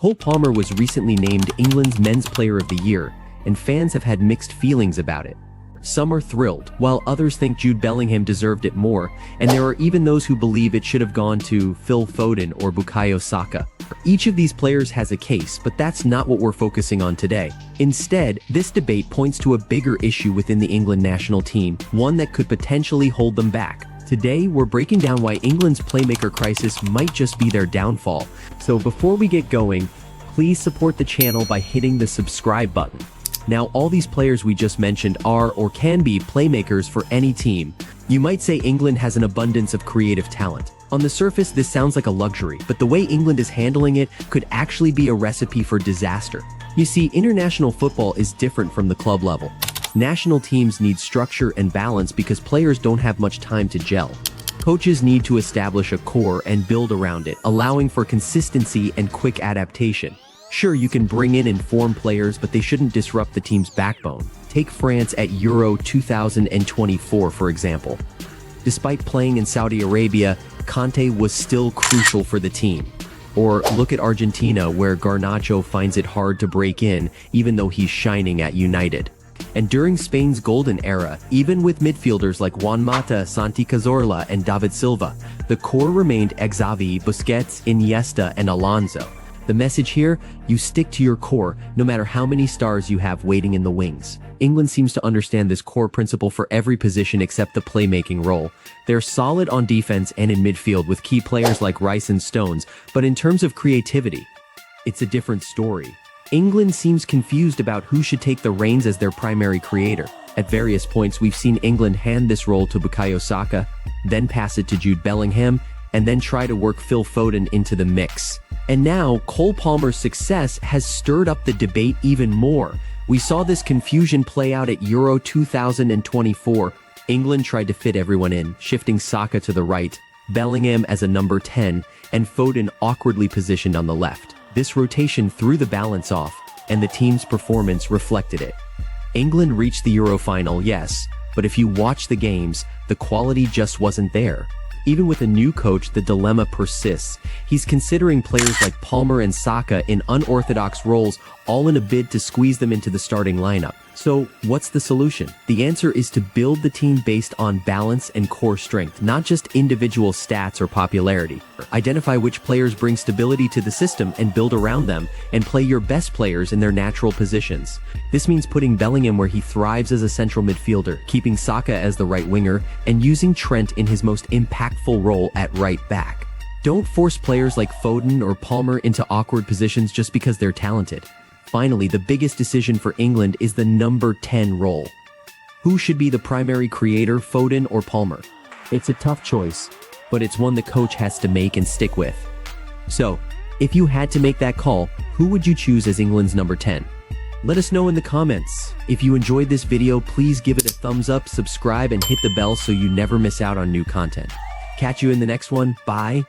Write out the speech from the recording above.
Cole Palmer was recently named England's Men's Player of the Year, and fans have had mixed feelings about it. Some are thrilled, while others think Jude Bellingham deserved it more, and there are even those who believe it should have gone to Phil Foden or Bukayo Saka. Each of these players has a case, but that's not what we're focusing on today. Instead, this debate points to a bigger issue within the England national team, one that could potentially hold them back. Today, we're breaking down why England's playmaker crisis might just be their downfall. So before we get going, please support the channel by hitting the subscribe button. Now, all these players we just mentioned are or can be playmakers for any team. You might say England has an abundance of creative talent. On the surface, this sounds like a luxury, but the way England is handling it could actually be a recipe for disaster. You see, international football is different from the club level. National teams need structure and balance because players don't have much time to gel. Coaches need to establish a core and build around it, allowing for consistency and quick adaptation. Sure, you can bring in informed players, but they shouldn't disrupt the team's backbone. Take France at Euro 2024, for example. Despite playing in Saudi Arabia, Conte was still crucial for the team. Or look at Argentina, where Garnacho finds it hard to break in, even though he's shining at United. And during Spain's golden era, even with midfielders like Juan Mata, Santi Cazorla, and David Silva, the core remained Xavi, Busquets, Iniesta, and Alonso. The message here, you stick to your core, no matter how many stars you have waiting in the wings. England seems to understand this core principle for every position except the playmaking role. They're solid on defense and in midfield with key players like Rice and Stones, but in terms of creativity, it's a different story. England seems confused about who should take the reins as their primary creator. At various points, we've seen England hand this role to Bukayo Saka, then pass it to Jude Bellingham, and then try to work Phil Foden into the mix. And now, Cole Palmer's success has stirred up the debate even more. We saw this confusion play out at Euro 2024. England tried to fit everyone in, shifting Saka to the right, Bellingham as a number 10, and Foden awkwardly positioned on the left. This rotation threw the balance off, and the team's performance reflected it. England reached the Euro final, yes, but if you watch the games, the quality just wasn't there. Even with a new coach, the dilemma persists. He's considering players like Palmer and Saka in unorthodox roles, all in a bid to squeeze them into the starting lineup. So, what's the solution? The answer is to build the team based on balance and core strength, not just individual stats or popularity. Identify which players bring stability to the system and build around them, and play your best players in their natural positions. This means putting Bellingham where he thrives as a central midfielder, keeping Saka as the right winger, and using Trent in his most impactful role at right back. Don't force players like Foden or Palmer into awkward positions just because they're talented. Finally, the biggest decision for England is the number 10 role. Who should be the primary creator, Foden or Palmer? It's a tough choice, but it's one the coach has to make and stick with. So, if you had to make that call, who would you choose as England's number 10? Let us know in the comments. If you enjoyed this video, please give it a thumbs up, subscribe, and hit the bell so you never miss out on new content. Catch you in the next one. Bye.